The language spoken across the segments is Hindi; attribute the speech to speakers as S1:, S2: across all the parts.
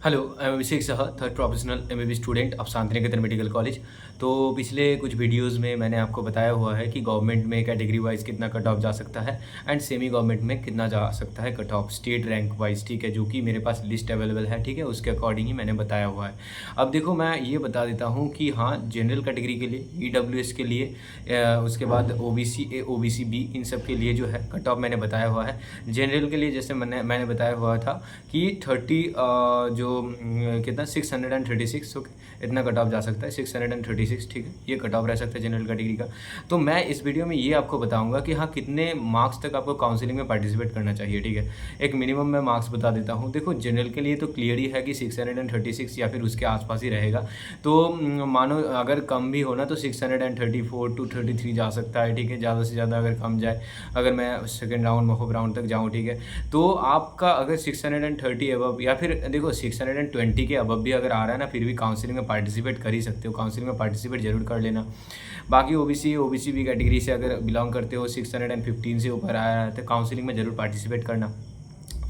S1: Hello, I am Abhishek Saha, third professional MBBS student of Shantiniketan medical college. तो पिछले कुछ वीडियोस में मैंने आपको बताया हुआ है कि गवर्नमेंट में कैटेगरी वाइज कितना कट ऑफ जा सकता है एंड सेमी गवर्नमेंट में कितना जा सकता है cut off state rank wise, ठीक है, जो कि मेरे पास लिस्ट अवेलेबल है, ठीक है, उसके अकॉर्डिंग ही मैंने बताया हुआ है। अब देखो, मैं ये बता देता हूँ कि हाँ, जनरल कैटेगरी के लिए, ईडब्ल्यूएस के लिए, उसके बाद ओबीसी ए, ओबीसी बी, इन सब के लिए जो है कट ऑफ मैंने बताया हुआ है। जनरल के लिए जैसे मैंने बताया हुआ था कि 30 कितना 636, ओके, इतना कट ऑफ जा सकता है, 636, ठीक है, ये कट ऑफ रह सकता है जनरल कैटेगरी का। तो मैं इस वीडियो में ये आपको बताऊंगा कि हाँ, कितने मार्क्स तक आपको काउंसलिंग में पार्टिसिपेट करना चाहिए, ठीक है। एक मिनिमम मैं मार्क्स बता देता हूँ। देखो, जनरल के लिए तो क्लियर ही है कि 636 या फिर उसके आसपास ही रहेगा। तो मानो अगर कम भी होना तो 634 टू 33 जा सकता है, ठीक है, ज़्यादा से ज़्यादा अगर कम जाए, अगर मैं सेकेंड राउंड मोहब राउंड तक जाऊँ, ठीक है। तो आपका अगर 630 अबव या फिर देखो 620 के अबव भी अगर आ रहा है ना, फिर भी काउंसलिंग में पार्टिसिपेट कर ही सकते हो, काउंसलिंग में पार्टिसिपेट जरूर कर लेना। बाकी ओबीसी बी कैटेगरी से अगर बिलोंग करते हो, 615 से ऊपर आया है तो काउंसलिंग में ज़रूर पार्टिसिपेट करना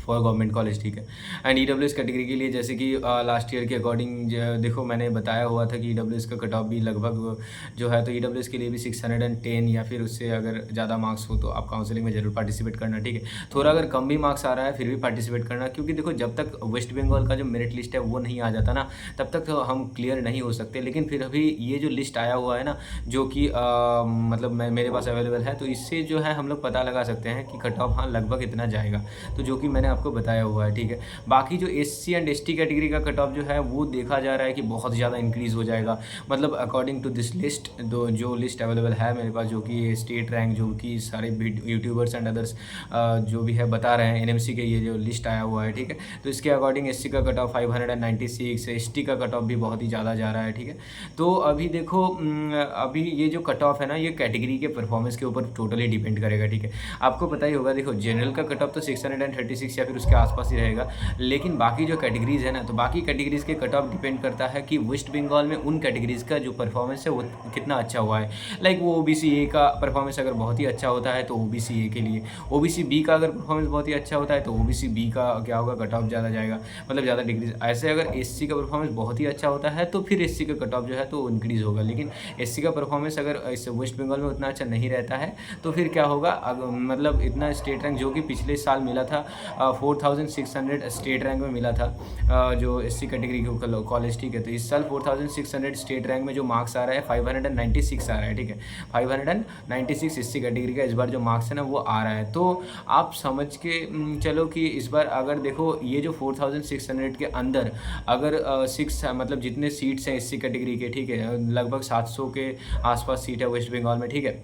S1: फॉर गवर्नमेंट कॉलेज, ठीक है। एंड ईडब्ल्यूएस कैटेगरी के लिए जैसे कि लास्ट ईयर के अकॉर्डिंग देखो, मैंने बताया हुआ था कि ईडब्ल्यूएस का कट ऑफ भी लगभग जो है, तो ईडब्ल्यूएस के लिए भी 610 या फिर उससे अगर ज़्यादा मार्क्स हो तो आप काउंसलिंग में जरूर पार्टिसिपेट करना, ठीक है। थोड़ा अगर कम भी मार्क्स आ रहा है फिर भी पार्टिसिपेट करना, क्योंकि देखो, जब तक वेस्ट बंगाल का जो मेरिट लिस्ट है वो नहीं आ जाता ना, तब तक तो हम क्लियर नहीं हो सकते। लेकिन फिर अभी ये जो लिस्ट आया हुआ है ना, जो कि मतलब मेरे पास अवेलेबल है, तो इससे जो है हम लोग पता लगा सकते हैं कि कट ऑफ हाँ लगभग इतना जाएगा, तो जो कि मैंने आपको बताया हुआ है, ठीक है। बाकी जो एससी एंड एसटी कैटेगरी का कट ऑफ जो है वो देखा जा रहा है कि बहुत ज़्यादा इंक्रीज़ हो जाएगा, मतलब अकॉर्डिंग टू दिस लिस्ट, जो लिस्ट अवेलेबल है मेरे पास, जो कि स्टेट रैंक, जो कि सारे यूट्यूबर्स एंड अदर्स जो भी है बता रहे हैं, एनएमसी के ये जो लिस्ट आया हुआ है, ठीक है। तो इसके अकॉर्डिंग एससी का कट ऑफ 596, एसटी का कट ऑफ भी बहुत ही ज़्यादा जा रहा है, ठीक है। तो अभी देखो, अभी ये जो कट ऑफ है ना, ये कैटेगरी के परफॉर्मेंस के ऊपर टोटली डिपेंड करेगा, ठीक है। आपको पता ही होगा, देखो, जनरल का कट ऑफ तो 636 या फिर उसके आसपास ही रहेगा, लेकिन बाकी जो कैटेगरीज है ना, तो बाकी कैटेगरीज के कट ऑफ डिपेंड करता है कि वेस्ट बंगाल में उन कैटेगरीज का जो परफॉर्मेंस है वो कितना अच्छा हुआ है। लाइक वो ओबीसी ए का परफॉर्मेंस अगर बहुत ही अच्छा होता है तो ओबीसी ए के लिए, ओबीसी बी का अगर परफॉर्मेंस बहुत ही अच्छा होता है तो ओबीसी बी का क्या होगा, कट ऑफ ज़्यादा जाएगा, मतलब ज़्यादा डिग्रीज। ऐसे अगर एससी का परफॉर्मेंस बहुत ही अच्छा होता है तो फिर एससी का कट ऑफ जो है तो इंक्रीज़ होगा। लेकिन एससी का परफॉर्मेंस अगर इस वेस्ट बंगाल में उतना अच्छा नहीं रहता है तो फिर क्या होगा, मतलब इतना स्टेट रैंक जो कि पिछले साल मिला था 4600 स्टेट रैंक में मिला था, जो एससी कैटेगरी के कॉलेज, ठीक है। तो इस साल 4600 स्टेट रैंक में जो मार्क्स आ रहा है 596 आ रहा है, ठीक है। 596 एससी कैटेगरी का इस बार जो मार्क्स है ना वो आ रहा है। तो आप समझ के चलो कि इस बार अगर देखो, ये जो 4600 के अंदर अगर सिक्स मतलब जितने सीट्स हैं एससी कैटेगरी के, ठीक है, लगभग 700 के आसपास सीट है वेस्ट बंगाल में, ठीक है।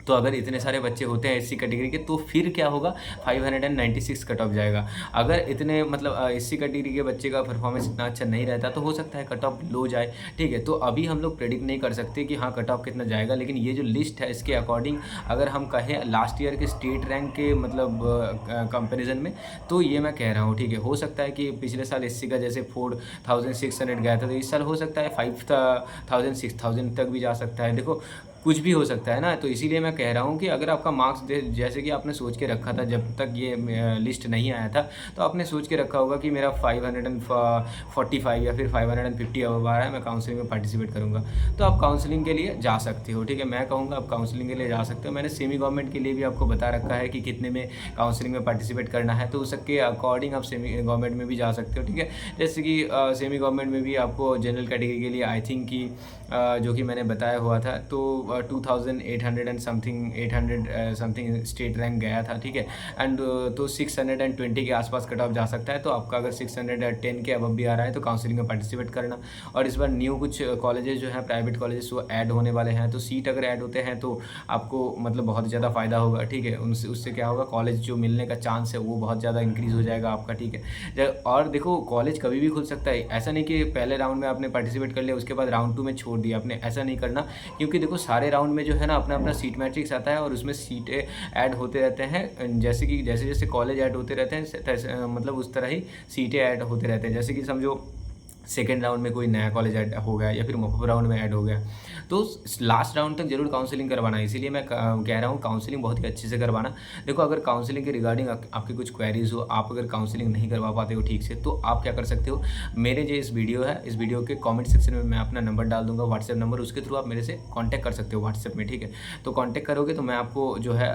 S1: तो अगर इतने सारे बच्चे होते हैं एससी कैटेगरी के तो फिर क्या होगा, 596 कट ऑफ जाएगा। अगर इतने मतलब एससी कैटेगरी के बच्चे का परफॉर्मेंस इतना अच्छा नहीं रहता तो हो सकता है कट ऑफ लो जाए, ठीक है। तो अभी हम लोग प्रेडिक्ट नहीं कर सकते कि हाँ कट ऑफ कितना जाएगा, लेकिन ये जो लिस्ट है इसके अकॉर्डिंग अगर हम कहें लास्ट ईयर के स्टेट रैंक के मतलब कंपेरिजन में, तो ये मैं कह रहा हूँ, ठीक है। हो सकता है कि पिछले साल एससी का जैसे 4600 गया था, तो इस साल हो सकता है 5000 6000 तक भी जा सकता है। देखो, कुछ भी हो सकता है ना, तो इसीलिए मैं कह रहा हूँ कि अगर आपका मार्क्स जैसे कि आपने सोच के रखा था जब तक ये लिस्ट नहीं आया था, तो आपने सोच के रखा होगा कि मेरा 545 या फिर 550 अब आ रहा है, मैं काउंसलिंग में पार्टिसिपेट करूँगा, तो आप काउंसलिंग के लिए जा सकते हो, ठीक है। मैं कहूँगा आप काउंसलिंग के लिए जा सकते हो। मैंने सेमी गवर्नमेंट के लिए भी आपको बता रखा है कि कितने में काउंसलिंग में पार्टिसिपेट करना है, तो उसके अकॉर्डिंग आप सेमी गवर्नमेंट में भी जा सकते हो, ठीक है। जैसे कि सेमी गवर्नमेंट में भी आपको जनरल कैटेगरी के लिए आई थिंक कि जो कि मैंने बताया हुआ था, तो 2800 and something 800 something state rank गया था, ठीक है। एंड तो 620 के आसपास कट ऑफ जा सकता है। तो आपका अगर 610 के अबव भी आ रहा है तो काउंसलिंग में पार्टिसिपेट करना। और इस बार न्यू कुछ कॉलेजेस जो हैं, प्राइवेट कॉलेजेस, वो ऐड होने वाले हैं, तो सीट अगर ऐड होते हैं तो आपको मतलब बहुत ज़्यादा फ़ायदा होगा, ठीक है। उनसे उससे क्या होगा, कॉलेज जो मिलने का चांस है वो बहुत ज़्यादा इंक्रीज़ हो जाएगा आपका, ठीक है। और देखो, कॉलेज कभी भी खुल सकता है, ऐसा नहीं कि पहले राउंड में आपने पार्टिसिपेट कर लिया उसके बाद राउंड 2 में छोड़ दिया आपने, ऐसा नहीं करना। क्योंकि देखो, सारे राउंड में जो है ना अपना अपना सीट मैट्रिक्स आता है और उसमें सीटें ऐड होते रहते हैं, जैसे कि जैसे जैसे कॉलेज ऐड होते रहते हैं मतलब उस तरह ही सीटें ऐड होते रहते हैं। जैसे कि समझो सेकेंड राउंड में कोई नया कॉलेज ऐड हो गया या फिर मॉपअप राउंड में ऐड हो गया, तो लास्ट राउंड तक जरूर काउंसलिंग करवाना है। इसीलिए मैं कह रहा हूँ काउंसलिंग बहुत ही अच्छे से करवाना। देखो, अगर काउंसलिंग के रिगार्डिंग आपकी कुछ क्वेरीज हो, आप अगर काउंसलिंग नहीं करवा पाते हो ठीक से, तो आप क्या कर सकते हो, मेरे जो इस वीडियो है, इस वीडियो के कॉमेंट सेक्शन में मैं अपना नंबर डाल दूंगा, व्हाट्सएप नंबर, उसके थ्रू आप मेरे से कॉन्टैक्ट कर सकते हो व्हाट्सएप में, ठीक है। तो कॉन्टैक्ट करोगे तो मैं आपको जो है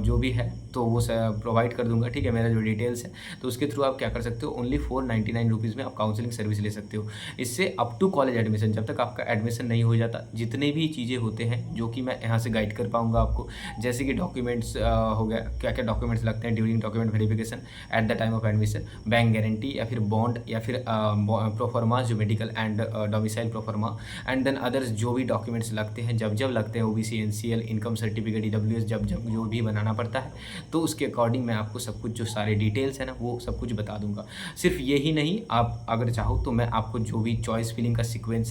S1: जो भी है तो वो प्रोवाइड कर दूंगा, ठीक है, मेरा जो डिटेल्स है। तो उसके थ्रू आप क्या कर सकते हो, ओनली 499 रुपीज़ में आप काउंसलिंग सर्विस ले सकते हो। इससे अप टू कॉलेज एडमिशन, जब तक आपका एडमिशन नहीं हो जाता, जितने भी चीज़ें होते हैं जो कि मैं यहाँ से गाइड कर पाऊँगा आपको, जैसे कि डॉक्यूमेंट्स हो गया, क्या क्या डॉक्यूमेंट्स लगते हैं during document verification at the time of admission, bank guarantee या फिर बॉन्ड या फिर प्रोफार्मा जो medical and domicile proforma, and than others जो भी डॉक्यूमेंट्स लगते हैं, जब जब लगते हैं, OBC, NCL, income certificate, EWS, जब जब जो भी बनाना पड़ता है, तो उसके अकॉर्डिंग मैं आपको सब कुछ जो सारे डिटेल्स है ना वो सब कुछ बता दूंगा। सिर्फ यही नहीं, आप अगर चाहो तो मैं आपको जो भी चॉइस फिलिंग का सीक्वेंस